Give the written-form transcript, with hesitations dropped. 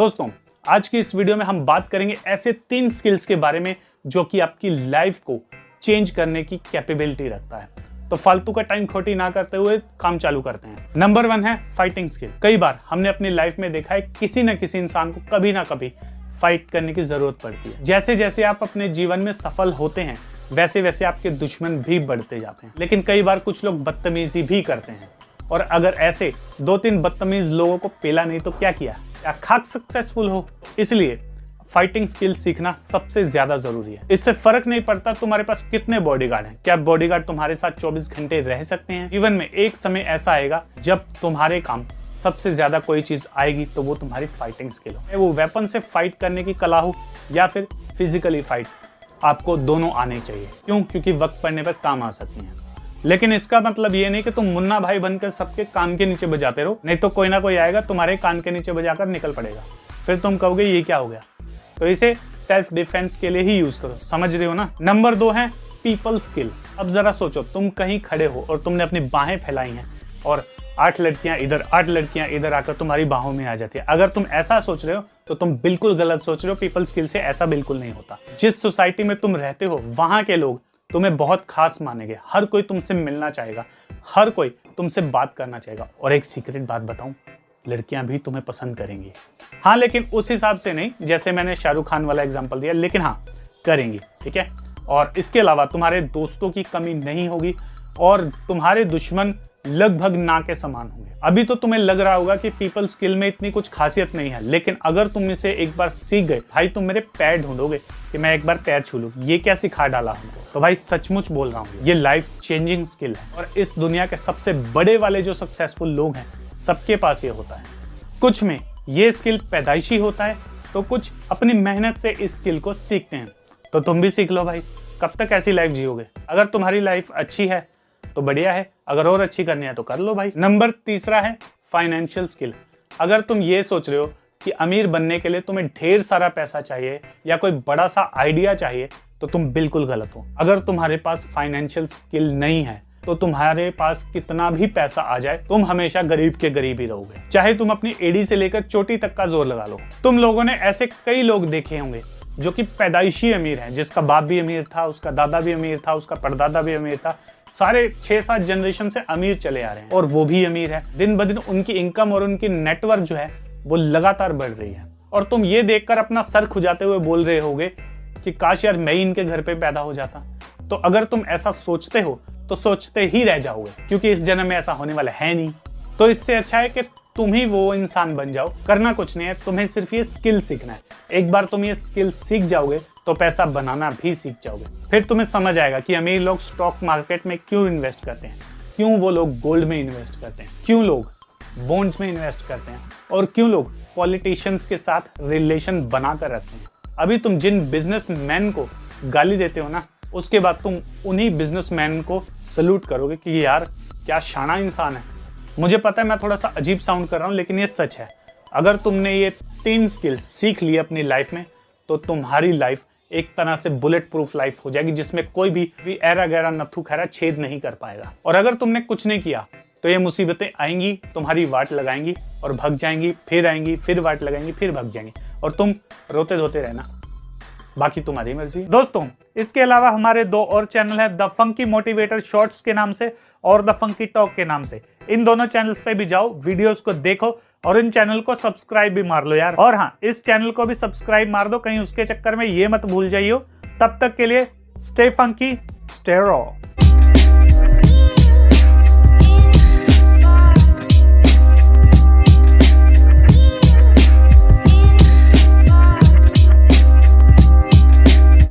दोस्तों, आज की इस वीडियो में हम बात करेंगे ऐसे 3 स्किल्स के बारे में जो कि आपकी लाइफ को चेंज करने की कैपेबिलिटी रखता है। तो फालतू का टाइम खोटी ना करते हुए काम चालू करते हैं। नंबर 1 है फाइटिंग स्किल। कई बार हमने अपनी लाइफ में देखा है किसी न किसी इंसान को कभी ना कभी फाइट करने की जरूरत पड़ती है। जैसे जैसे आप अपने जीवन में सफल होते हैं वैसे वैसे आपके दुश्मन भी बढ़ते जाते हैं। लेकिन कई बार कुछ लोग बदतमीजी भी करते हैं, और अगर ऐसे 2-3 बदतमीज लोगों को पेला नहीं तो क्या किया, क्या खाक सक्सेसफुल हो। इसलिए फाइटिंग स्किल सीखना सबसे ज्यादा जरूरी है। इससे फर्क नहीं पड़ता तुम्हारे पास कितने बॉडीगार्ड हैं, क्या बॉडीगार्ड तुम्हारे साथ 24 घंटे रह सकते हैं। जीवन में एक समय ऐसा आएगा जब तुम्हारे काम सबसे ज्यादा कोई चीज आएगी तो वो तुम्हारी फाइटिंग स्किल हो। वो वेपन से फाइट करने की कला हो या फिर फिजिकली फाइट, आपको दोनों आने चाहिए। क्यों? क्योंकि वक्त पड़ने पर काम आ सकती हैं। लेकिन इसका मतलब ये नहीं कि तुम मुन्ना भाई बनकर सबके कान के नीचे बजाते रहो, नहीं तो कोई ना कोई आएगा तुम्हारे कान के नीचे बजाकर निकल पड़ेगा। फिर तुम कहोगे ये क्या हो गया। तो इसे सेल्फ डिफेंस के लिए ही यूज करो, समझ रहे हो ना। नंबर 2 है पीपल स्किल। अब जरा सोचो, तुम कहीं खड़े हो और तुमने अपनी बाहें फैलाई हैं और 8 लड़कियां इधर 8 लड़कियां इधर आकर तुम्हारी बाहों में आ जाती है। अगर तुम ऐसा सोच रहे हो तो तुम बिल्कुल गलत सोच रहे हो। पीपल स्किल से ऐसा बिल्कुल नहीं होता। जिस सोसाइटी में तुम रहते हो वहां के लोग तुम्हें बहुत खास मानेंगे। हर कोई तुमसे मिलना चाहेगा, हर कोई तुमसे बात करना चाहेगा। और एक सीक्रेट बात बताऊं, लड़कियां भी तुम्हें पसंद करेंगी। हाँ, लेकिन उस हिसाब से नहीं जैसे मैंने शाहरुख खान वाला एग्जांपल दिया, लेकिन हाँ करेंगी, ठीक है। और इसके अलावा तुम्हारे दोस्तों की कमी नहीं होगी और तुम्हारे दुश्मन लगभग ना के समान होंगे। अभी तो तुम्हें लग रहा होगा कि पीपल स्किल में इतनी कुछ खासियत नहीं है, लेकिन अगर तुम इसे एक बार सीख गए, भाई तुम मेरे पैर ढूंढोगे कि मैं एक बार पैर छू लूं, ये क्या सिखा डाला हमको। तो भाई सचमुच बोल रहा हूँ, ये लाइफ चेंजिंग स्किल है। और इस दुनिया के सबसे बड़े वाले जो सक्सेसफुल लोग हैं सबके पास ये होता है। कुछ में ये स्किल पैदाइशी होता है तो कुछ अपनी मेहनत से इस स्किल को सीखते हैं। तो तुम भी सीख लो भाई, कब तक ऐसी लाइफ जियोगे। अगर तुम्हारी लाइफ अच्छी है तो बढ़िया है, अगर और अच्छी करनी है तो कर लो भाई। नंबर 3 है फाइनेंशियल स्किल। अगर तुम ये सोच रहे हो कि अमीर बनने के लिए तुम्हें ढेर सारा पैसा चाहिए या कोई बड़ा सा आइडिया चाहिए तो तुम बिल्कुल गलत हो। अगर तुम्हारे पास फाइनेंशियल स्किल नहीं है तो तुम्हारे पास कितना भी पैसा आ जाए तुम हमेशा गरीब के गरीब ही रहोगे, चाहे तुम अपनी एड़ी से लेकर चोटी तक का जोर लगा लो। तुम लोगों ने ऐसे कई लोग देखे होंगे जो कि पैदाइशी अमीर हैं, जिसका बाप भी अमीर था, उसका दादा भी अमीर था, उसका परदादा भी अमीर था, सारे 6-7 जनरेशन से अमीर चले आ रहे हैं और वो भी अमीर है। दिन ब दिन उनकी इनकम और उनकी नेटवर्क जो है वो लगातार बढ़ रही है। और तुम ये देखकर अपना सर खुजाते हुए बोल रहे होगे कि काश यार मैं इनके घर पे पैदा हो जाता। तो अगर तुम ऐसा सोचते हो तो सोचते ही रह जाओगे, क्योंकि इस जन्म में ऐसा होने वाला है नहीं। तो इससे अच्छा है कि तुम ही वो इंसान बन जाओ। करना कुछ नहीं है, तुम्हें सिर्फ ये स्किल सीखना है। एक बार तुम ये स्किल सीख जाओगे तो पैसा बनाना भी सीख जाओगे। फिर तुम्हें समझ आएगा कि अमीर लोग स्टॉक मार्केट में क्यों इन्वेस्ट करते हैं, क्यों वो लोग गोल्ड में इन्वेस्ट करते हैं, क्यों लोग बॉन्ड्स में इन्वेस्ट करते हैं और क्यों लोग पॉलिटिशियंस के साथ रिलेशन बनाकर रखते हैं। अभी तुम जिन बिजनेसमैन को गाली देते हो ना, उसके बाद तुम उन्हीं बिजनेसमैन को सल्यूट करोगे कि यार क्या शाना इंसान है। मुझे पता है मैं थोड़ा सा अजीब साउंड कर रहा हूँ, लेकिन ये सच है। अगर तुमने ये 3 स्किल सीख ली अपनी लाइफ में तो तुम्हारी लाइफ एक तरह से बुलेट प्रूफ लाइफ हो जाएगी, जिसमें कोई भी ऐरा गैरा नथु खैरा छेद नहीं कर पाएगा। और अगर तुमने कुछ नहीं किया तो ये मुसीबतें आएंगी, तुम्हारी वाट लगाएंगी और भग जाएंगी, फिर आएंगी, फिर वाट लगाएंगी, फिर भग जाएंगी, और तुम रोते धोते रहना, बाकी तुम्हारी मर्जी। दोस्तों, इसके अलावा हमारे 2 और चैनल है, द फंकी मोटिवेटर शॉर्ट्स के नाम से और द फंकी टॉक के नाम से। इन दोनों चैनल्स पे भी जाओ, वीडियोस को देखो और इन चैनल को सब्सक्राइब भी मार लो यार। और हाँ, इस चैनल को भी सब्सक्राइब मार दो, कहीं उसके चक्कर में ये मत भूल जाइयो। तब तक के लिए स्टे फंकी, स्टे रॉ।